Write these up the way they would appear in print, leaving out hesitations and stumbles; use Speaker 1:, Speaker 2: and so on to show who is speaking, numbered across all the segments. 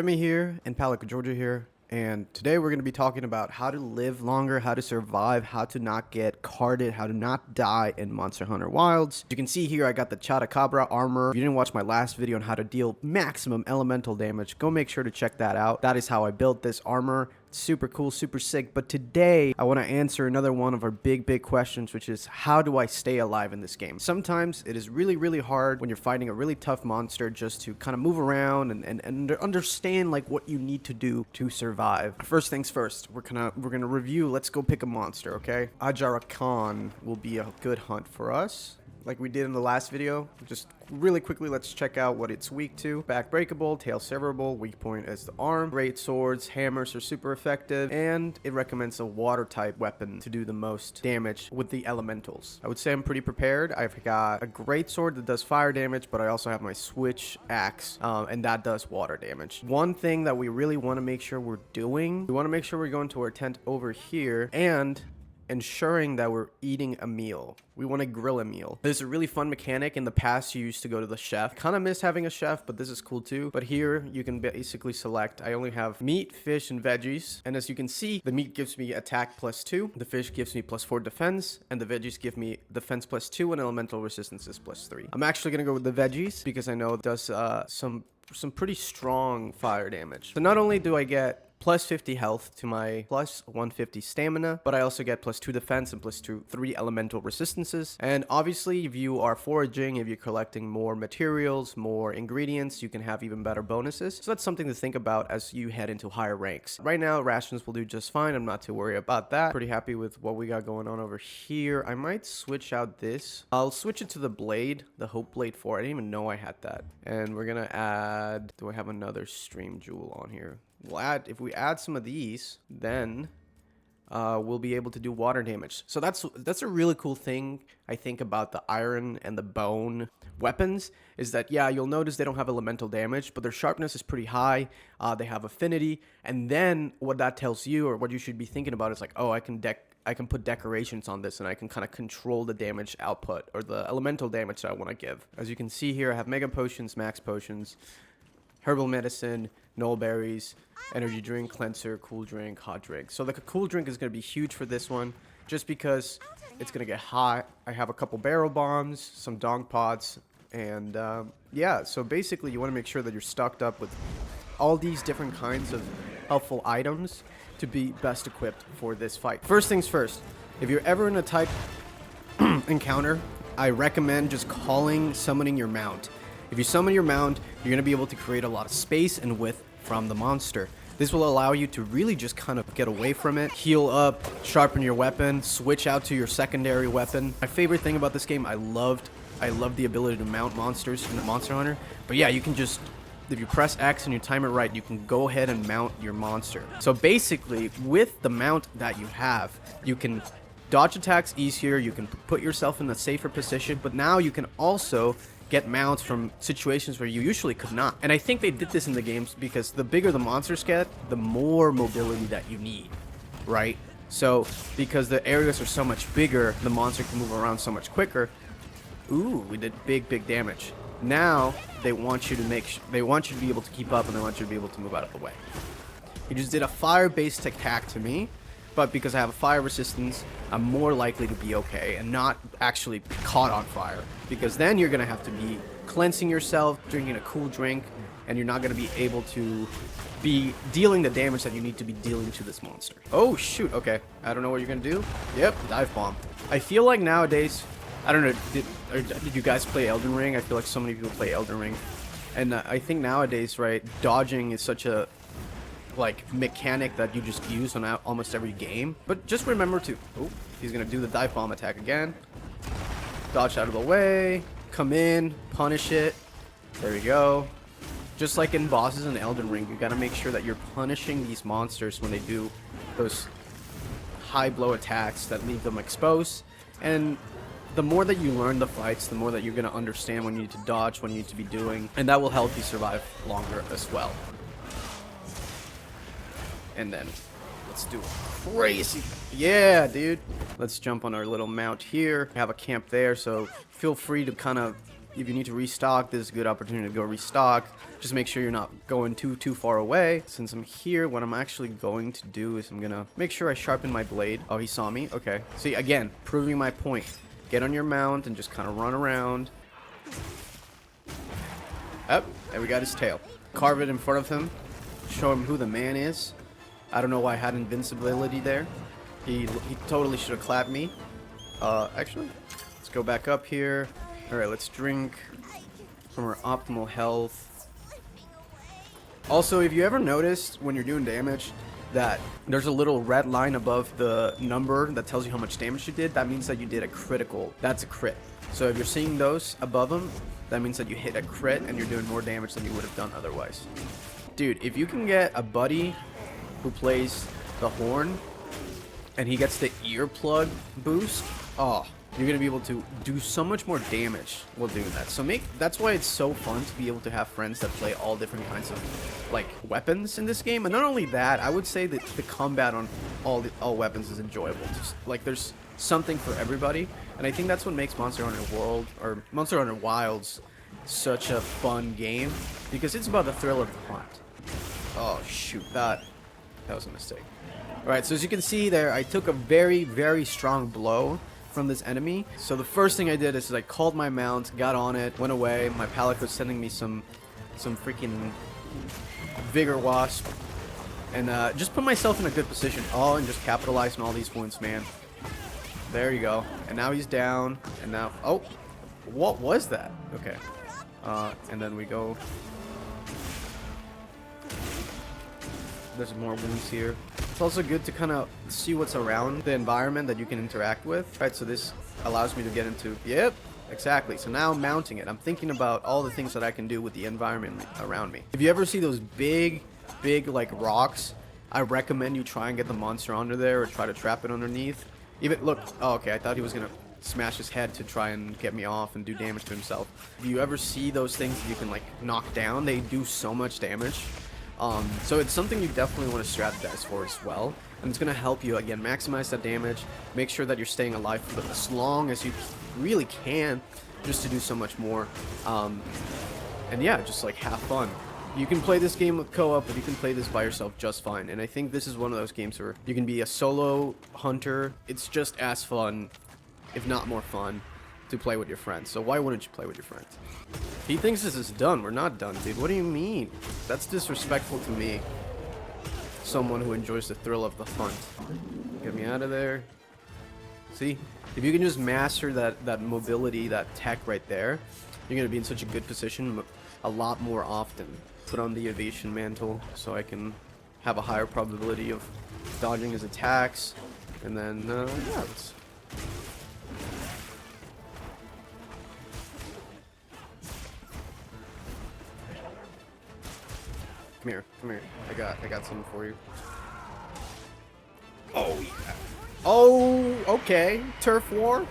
Speaker 1: Jimmy here in Palico, Georgia here, and today we're going to be talking about how to live longer, how to survive, how to not get carded, how to not die in Monster Hunter Wilds. You can see here I got the Chotacabra armor. If you didn't watch my last video on how to deal maximum elemental damage, go make sure to check that out. That is how I built this armor. Super cool, super sick. But today I want to answer another one of our big questions, which is how do I stay alive in this game? Sometimes it is really hard when you're fighting a really tough monster just to kind of move around and understand like what you need to do to survive. First things first, we're gonna review. Let's go pick a monster, okay? Ajara Khan will be a good hunt for us, like we did in the last video. Just really quickly, let's check out what it's weak to. Back breakable, tail severable, weak point is the arm. Great swords, hammers are super effective, and it recommends a water type weapon to do the most damage with the elementals. I would say I'm pretty prepared. I've got a great sword that does fire damage, but I also have my switch axe, and that does water damage. One thing that we really want to make sure we're doing, we want to make sure we're going to our tent over here and ensuring that we're eating a meal. We want to grill a meal. There's a really fun mechanic. In the past, you used to go to the chef. Kind of miss having a chef, but this is cool too. But here, you can basically select, I only have meat, fish, and veggies. And as you can see, the meat gives me attack +2, the fish gives me +4 defense, and the veggies give me defense +2 and elemental resistances +3. I'm actually going to go with the veggies because I know it does some pretty strong fire damage. So not only do I get +50 health to my +150 stamina, but I also get +2 defense and +3 elemental resistances. And obviously, if you are foraging, if you're collecting more materials, more ingredients, you can have even better bonuses. So that's something to think about as you head into higher ranks. Right now, rations will do just fine. I'm not too worried about that. Pretty happy with what we got going on over here. I might switch out this. I'll switch it to the blade, the Hope Blade 4. I didn't even know I had that. And we're gonna add, do I have another stream jewel on here? We'll add, if we add some of these, then we'll be able to do water damage. So that's a really cool thing, I think, about the iron and the bone weapons, is that, yeah, you'll notice they don't have elemental damage, but their sharpness is pretty high. They have affinity, and then what that tells you, or what you should be thinking about, is like, oh, I can put decorations on this and I can kind of control the damage output or the elemental damage that I want to give. As you can see here, I have mega potions, max potions, herbal medicine, null berries, energy drink, cleanser, cool drink, hot drink. So the cool drink is going to be huge for this one just because it's going to get hot. I have a couple barrel bombs, some dong pots, and yeah, so basically you want to make sure that you're stocked up with all these different kinds of helpful items to be best equipped for this fight. First things first, if you're ever in a tight encounter, I recommend just summoning your mount. If you summon your mount, you're going to be able to create a lot of space and width from the monster. This will allow you to really just kind of get away from it, heal up, sharpen your weapon, switch out to your secondary weapon. My favorite thing about this game, I loved the ability to mount monsters in the Monster Hunter. But yeah, you can just, if you press X and you time it right, you can go ahead and mount your monster. So basically, with the mount that you have, you can dodge attacks easier, you can put yourself in a safer position, but now you can also get mounts from situations where you usually could not. And I think they did this in the games because the bigger the monsters get, the more mobility that you need, right? So because the areas are so much bigger, the monster can move around so much quicker. Ooh, we did big damage. Now they want you to be able to keep up, and they want you to be able to move out of the way. He just did a fire-based attack to me, but because I have a fire resistance, I'm more likely to be okay and not actually be caught on fire. Because then you're going to have to be cleansing yourself, drinking a cool drink, and you're not going to be able to be dealing the damage that you need to be dealing to this monster. Oh, shoot. Okay. I don't know what you're going to do. Yep. Dive bomb. I feel like nowadays, I don't know, did you guys play Elden Ring? I feel like so many people play Elden Ring. And I think nowadays, right, dodging is such a mechanic that you just use on almost every game. But just remember to, oh, he's gonna do the dive bomb attack again. Dodge out of the way, come in, punish it. There we go. Just like in bosses in Elden Ring, you gotta make sure that you're punishing these monsters when they do those high blow attacks that leave them exposed. And the more that you learn the fights, the more that you're gonna understand when you need to dodge, what you need to be doing, and that will help you survive longer as well. And then let's do a crazy, yeah, dude. Let's jump on our little mount here. We have a camp there, so feel free to kind of if you need to restock, this is a good opportunity to go restock. Just make sure you're not going too far away. Since I'm here, what I'm actually going to do is I'm gonna make sure I sharpen my blade. Oh, he saw me. Okay. See, again, proving my point. Get on your mount and just kind of run around. Oh, and we got his tail. Carve it in front of him. Show him who the man is. I don't know why I had invincibility there. He totally should have clapped me. Actually, let's go back up here. Alright, let's drink from our optimal health. Also, if you ever noticed when you're doing damage that there's a little red line above the number that tells you how much damage you did, that means that you did a critical. That's a crit. So if you're seeing those above them, that means that you hit a crit and you're doing more damage than you would have done otherwise. Dude, if you can get a buddy who plays the horn and he gets the earplug boost, oh, you're gonna be able to do so much more damage while doing that. So that's why it's so fun to be able to have friends that play all different kinds of like weapons in this game. And not only that, I would say that the combat on all weapons is enjoyable. Just like there's something for everybody, and I think that's what makes Monster Hunter World or Monster Hunter Wilds such a fun game, because it's about the thrill of the hunt. Oh shoot, that was a mistake. Alright, so as you can see there, I took a very strong blow from this enemy. So the first thing I did is I called my mount, got on it, went away. My Palico was sending me some freaking Vigor Wasp, and just put myself in a good position. Oh, and just capitalize on all these wounds, man. There you go. And now he's down, and now, oh, what was that? Okay. And then we go. There's more wounds here. It's also good to kind of see what's around the environment that you can interact with. Right, so this allows me to get into, yep, exactly. So now I'm mounting it. I'm thinking about all the things that I can do with the environment around me. If you ever see those big like rocks, I recommend you try and get the monster under there or try to trap it underneath. Even, look, oh, okay, I thought he was gonna smash his head to try and get me off and do damage to himself. If you ever see those things that you can like knock down, they do so much damage. So it's something you definitely want to strategize for as well, and it's going to help you, again, maximize that damage, make sure that you're staying alive for as long as you really can, just to do so much more, and yeah, just like have fun. You can play this game with co-op, but you can play this by yourself just fine, and I think this is one of those games where you can be a solo hunter. It's just as fun, if not more fun, to play with your friends. So why wouldn't you play with your friends? He thinks this is done. We're not done, dude. What do you mean? That's disrespectful to me. Someone who enjoys the thrill of the hunt. Get me out of there. See? If you can just master that mobility, that tech right there, you're going to be in such a good position a lot more often. Put on the evasion mantle so I can have a higher probability of dodging his attacks. And then, yeah, let's... Come here. I got something for you. Oh yeah. Oh, okay. Turf war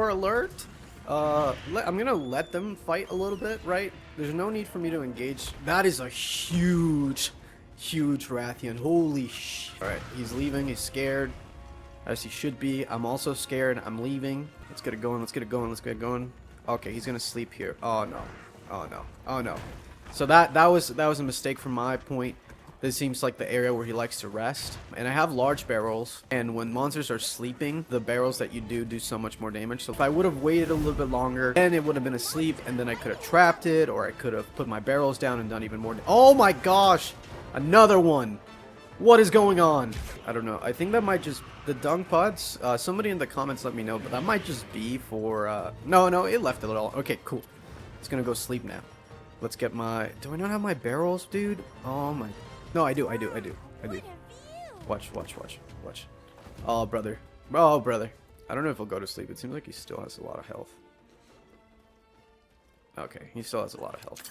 Speaker 1: alert. I'm gonna let them fight a little bit, right? There's no need for me to engage. That is a huge Rathian. Holy sh! All right, he's leaving. He's scared, as he should be. I'm also scared. I'm leaving. Let's get it going. Let's get it going. Okay, he's gonna sleep here. Oh no. So that was a mistake from my point. This seems like the area where he likes to rest. And I have large barrels, and when monsters are sleeping, the barrels that you do so much more damage. So if I would have waited a little bit longer, then it would have been asleep, and then I could have trapped it, or I could have put my barrels down and done even more. Oh my gosh! Another one! What is going on? I don't know. I think that might just... The dung pods? Somebody in the comments let me know, but that might just be for... No, it left it all. Okay, cool. It's gonna go sleep now. Let's get my... Do I not have my barrels, dude? Oh my... No, I do. Watch. Oh, brother. I don't know if he'll go to sleep. It seems like he still has a lot of health. Okay, he still has a lot of health.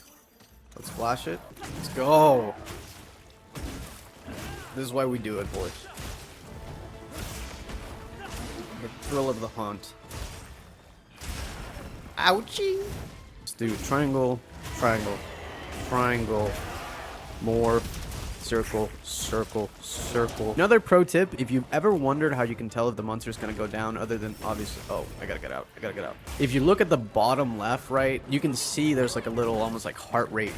Speaker 1: Let's flash it. Let's go. This is why we do it, boys. The thrill of the hunt. Ouchie. Let's do triangle. More. circle, circle, circle. Another pro tip, if you've ever wondered how you can tell if the monster's gonna go down, other than obviously, oh, I gotta get out, I gotta get out. If you look at the bottom left, right, you can see there's like a little, almost like heart rate,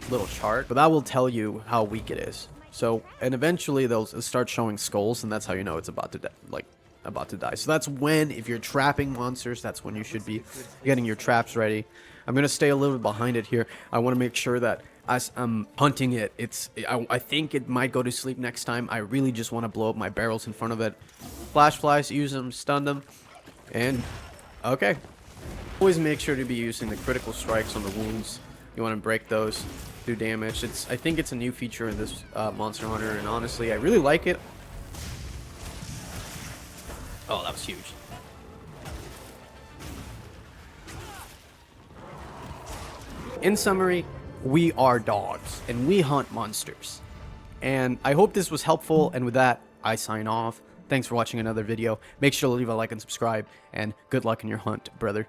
Speaker 1: little chart, but that will tell you how weak it is. So, and eventually they'll start showing skulls, and that's how you know it's about to die. So that's when, if you're trapping monsters, that's when you should be getting your traps ready. I'm gonna stay a little bit behind it here. I want to make sure that as I'm hunting it, I think it might go to sleep next time. I really just want to blow up my barrels in front of it. Flash flies, use them, stun them, and okay. Always make sure to be using the critical strikes on the wounds. You want to break those, do damage. I think it's a new feature in this Monster Hunter, and honestly, I really like it. Oh, that was huge. In summary, we are dogs, and we hunt monsters. And I hope this was helpful, and with that, I sign off. Thanks for watching another video. Make sure to leave a like and subscribe, and good luck in your hunt, brother.